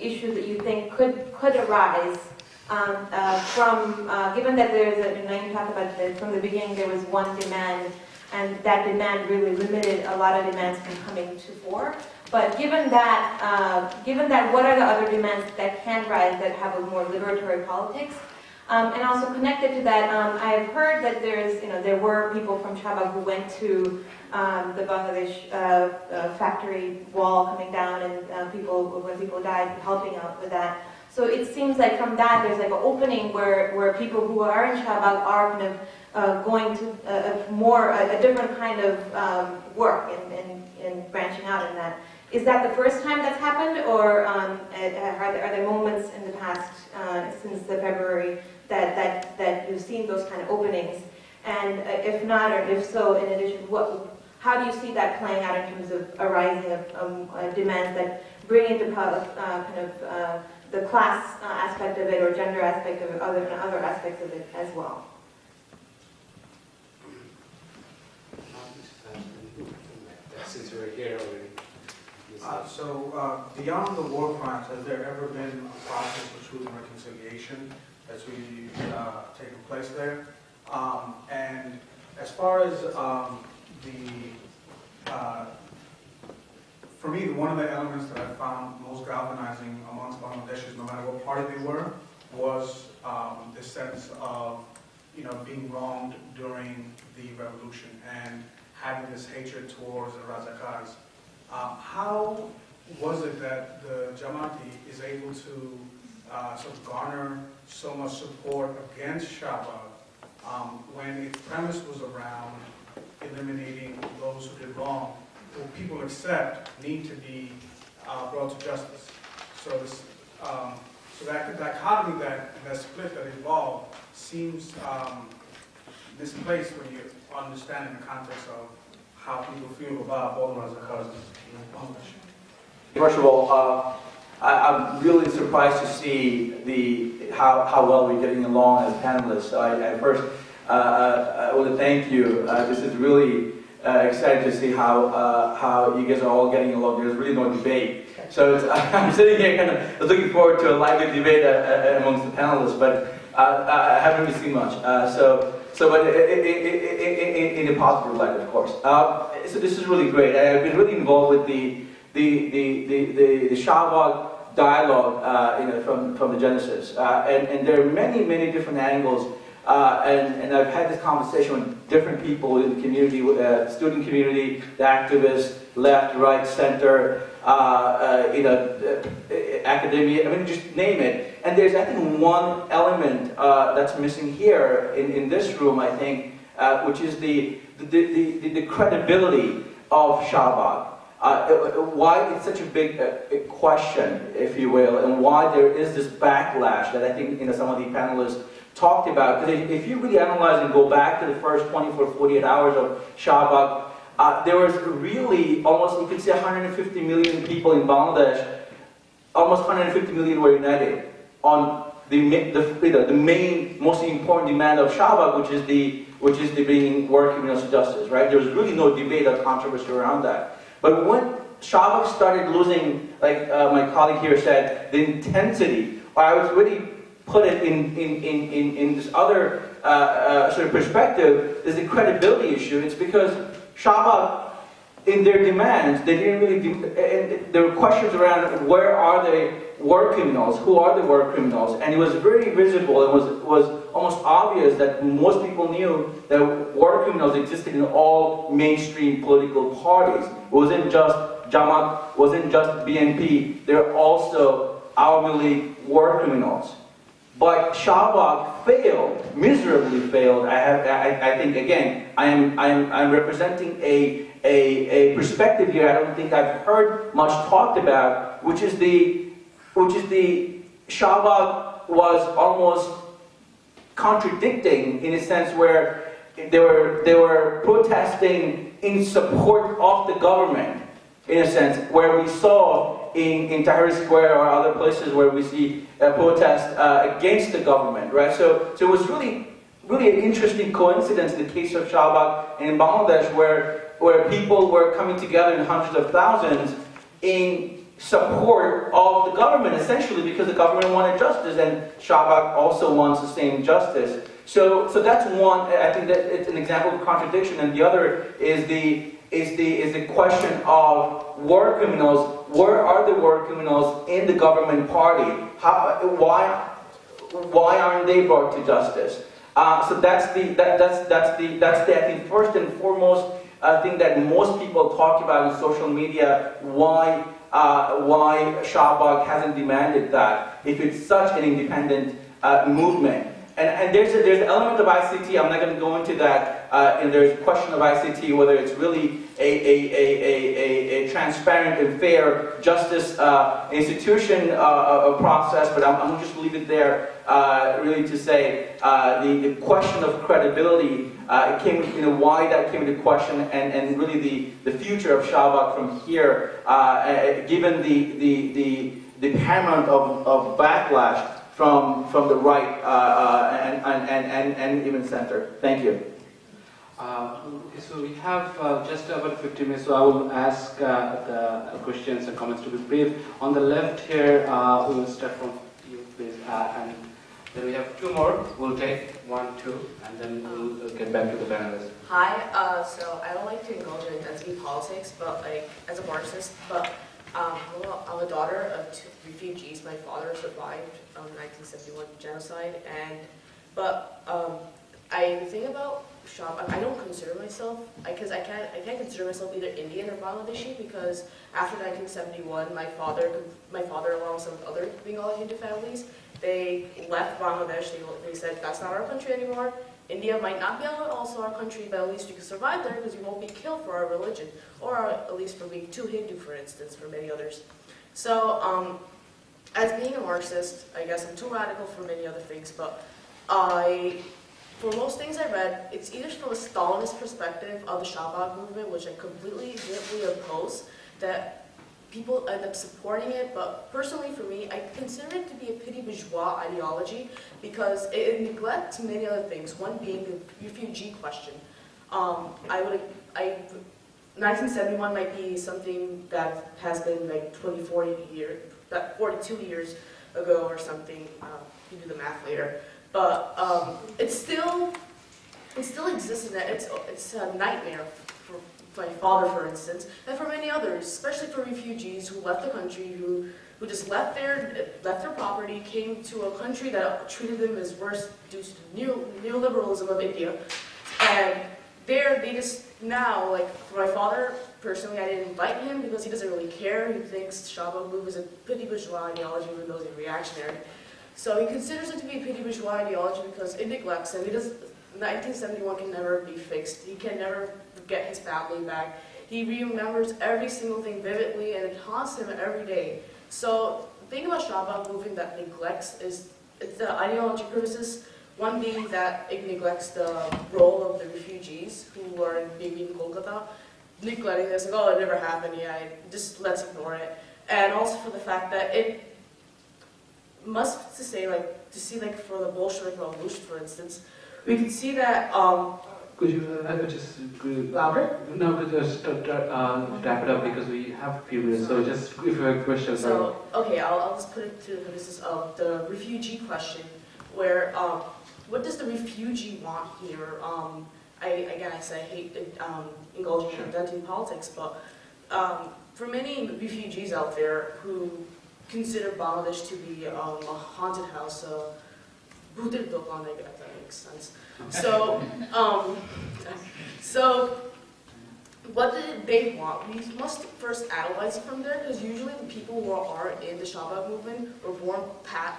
issues that you think could arise from, given that there's a, you talked about that from the beginning there was one demand, and that demand really limited a lot of demands from coming to fore. But given that, what are the other demands that can rise that have a more liberatory politics? And also connected to that, I have heard that there were people from Shahbag who went to the Bangladesh factory wall coming down, and when people died, helping out with that. So it seems like from that there's like an opening where people who are in Shahbag are kind of going to a different kind of work and branching out in that. Is that the first time that's happened, or are there moments in the past since the February that you've seen those kind of openings? And if not, or if so, in addition, how do you see that playing out in terms of a rising of demands that bring into the class aspect of it, or gender aspect of it, other aspects of it as well? Since we're here already. Beyond the war crimes, has there ever been a process of truth and reconciliation that's really taken place there? And as far as for me, one of the elements that I found most galvanizing amongst Bangladeshis, no matter what party they were, was this sense of being wronged during the revolution and having this hatred towards the Razakars. How was it that the Jamati is able to sort of garner so much support against Shahbag when its premise was around eliminating those who did wrong, who people accept need to be brought to justice? So that dichotomy, that split that evolved, seems misplaced when you understand in the context of how people feel about all the Razakars in Bangladesh. First of all, I'm really surprised to see how well we're getting along as panelists. I want to thank you. This is really exciting to see how you guys are all getting along. There's really no debate. So I'm sitting here kind of looking forward to a lively debate amongst the panelists, but I haven't really seen much. But in a positive light, of course. So this is really great. I've been really involved with the Shahbag dialogue, from the Genesis, and there are many different angles, and I've had this conversation with different people in the community, with the student community, the activists, left, right, center, academia. I mean, just name it. And there's, I think, one element that's missing here in this room, I think, which is the credibility of Shahbag. Why it's such a big question, if you will, and why there is this backlash that I think some of the panelists talked about. Because if you really analyze and go back to the first 24, 48 hours of Shahbag, there was really almost, you could say, 150 million people in Bangladesh. Almost 150 million were united on the main, most important demand of Shahbag, which is the bringing war criminals to justice. Right? There was really no debate or controversy around that. But when Shahbag started losing, like my colleague here said, the intensity, or I would really put it in this other sort of perspective, is the credibility issue. It's because Shahbag, in their demands, they didn't really, and there were questions around where are the war criminals, who are the war criminals, and it was very visible, it was almost obvious that most people knew that war criminals existed in all mainstream political parties. It wasn't just Jamaat, wasn't just BNP, they're also Awami League war criminals. But Shahbag failed, miserably failed. I think, again, I'm representing a perspective here I don't think I've heard much talked about, which is the Shahbag was almost contradicting in a sense where they were protesting in support of the government, in a sense, where we saw in Tahrir Square or other places where we see protests against the government, right? So it was really an interesting coincidence in the case of Shahbag and in Bangladesh, where people were coming together in hundreds of thousands in support of the government, essentially, because the government wanted justice, and Shahbag also wants the same justice. So that's one. I think that it's an example of contradiction, and the other is the question of war criminals. Where are the war criminals in the government party? Why aren't they brought to justice? So that's the I think first and foremost thing that most people talk about in social media. Why Shahbag hasn't demanded that if it's such an independent movement. And there's an element of ICT. I'm not going to go into that. And there's a question of ICT, whether it's really a transparent and fair justice institution process. But I'm going to just leave it there, really, to say the question of credibility came, why that came into question, and really the future of Shahbag from here, given the paramount of backlash from the right and even center. Thank you. Okay, so we have just about 15 minutes, so I will ask the questions and comments to be brief. On the left here, we will start from you, please, and then we have two more. We'll take 1, 2, and then we'll get back to the panelists. Hi, so I don't like to indulge in identity politics, but as a Marxist, but I'm a daughter of 2 refugees. My father survived the 1971 genocide, but the thing about Shahbag, I don't consider myself, because I can't consider myself either Indian or Bangladeshi, because after 1971, my father along with other Bengali Hindu families, they left Bangladesh. They said, that's not our country anymore. India might not be also our country, but at least you can survive there because you won't be killed for our religion, or at least for being too Hindu, for instance, for many others. So, as being a Marxist, I guess I'm too radical for many other things, but for most things I read, it's either from a Stalinist perspective of the Shahbag movement, which I completely oppose, that people end up supporting it, but personally for me, I consider it to be a petty bourgeois ideology because it neglects many other things, one being the refugee question. 1971 might be something that has been like 42 years ago or something, you do the math later, but it still exists, and it's a nightmare for my father, for instance, and for many others, especially for refugees who left the country, who just left their property, came to a country that treated them as worse due to the neoliberalism of India. And they just now, like for my father, personally, I didn't invite him because he doesn't really care. He thinks Shahbag move is a petty bourgeois ideology, even though it's reactionary. So he considers it to be a petty bourgeois ideology because it neglects him. 1971 can never be fixed. He can never get his family back. He remembers every single thing vividly, and it haunts him every day. So the thing about Shahbag movement that neglects it's the ideology premises. One being that it neglects the role of the refugees who are maybe in Kolkata, neglecting this, like, oh, it never happened, just let's ignore it. And also for the fact that it must see for the Bolshevik Revolution, for instance, we can see that. Could you Louder? No, could you just wrap it up because we have a few minutes. So just if you have questions. So okay, I'll just put it to the basis of the refugee question, where what does the refugee want here? I hate indulging in identity politics, but for many refugees out there who consider Bangladesh to be a haunted house, if that makes sense. So, what did they want? We must first analyze it from there, because usually the people who are in the Shahbag movement were born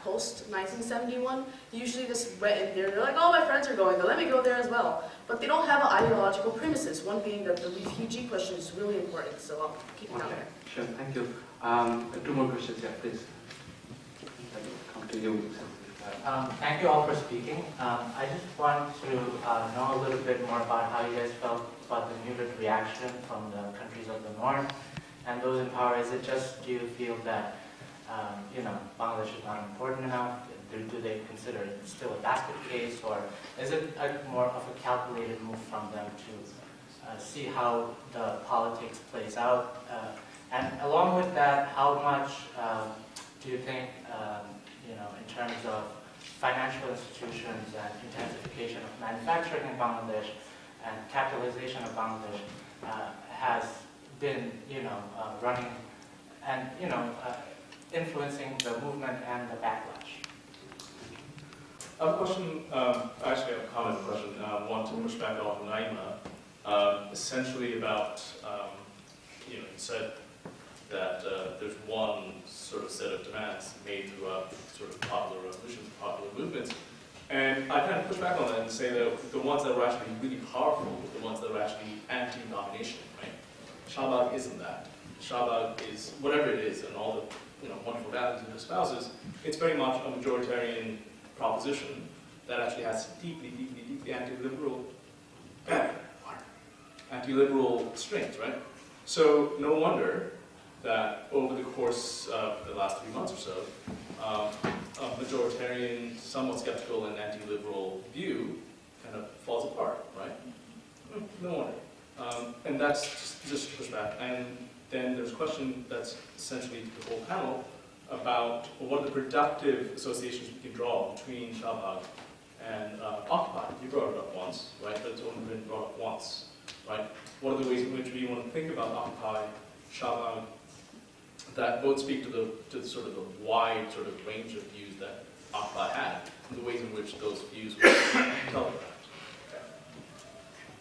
post 1971. They usually just went in there. They're like, oh, my friends are going there. Let me go there as well. But they don't have an ideological premises. One being that the refugee question is really important. So I'll keep it down there. Sure, thank you. 2 more questions, yeah, please. Come to you. Thank you all for speaking. I just want to know a little bit more about how you guys felt about the muted reaction from the countries of the North and those in power. Is it just, do you feel that, Bangladesh is not important enough? Do they consider it still a basket case? Or is it more of a calculated move from them to see how the politics plays out And along with that, how much do you think, in terms of financial institutions and intensification of manufacturing in Bangladesh and capitalization of Bangladesh has been, running and, influencing the movement and the backlash? I have a question, actually I have a comment question, one to push back off Naima, essentially about, you said that there's one sort of set of demands made throughout sort of popular revolutions, popular movements, and I kind of push back on that and say that the ones that were actually really powerful were the ones that were actually anti-domination, right? Shahbag isn't that. Shahbag is, whatever it is, and all the wonderful values it espouses, it's very much a majoritarian proposition that actually has deeply, deeply, deeply anti-liberal strings, right? So no wonder that over the course of the last 3 months or so, a majoritarian, somewhat skeptical and anti-liberal view kind of falls apart, right? No wonder. And that's just pushback. And then there's a question that's essentially to the whole panel about what are the productive associations we can draw between Shahbag and Occupy. You brought it up once, right? But it's only been brought up once, right? What are the ways in which we want to think about Occupy, Shahbag, that both speak to the sort of the wide sort of range of views that Occupy had, and the ways in which those views were telegraphed?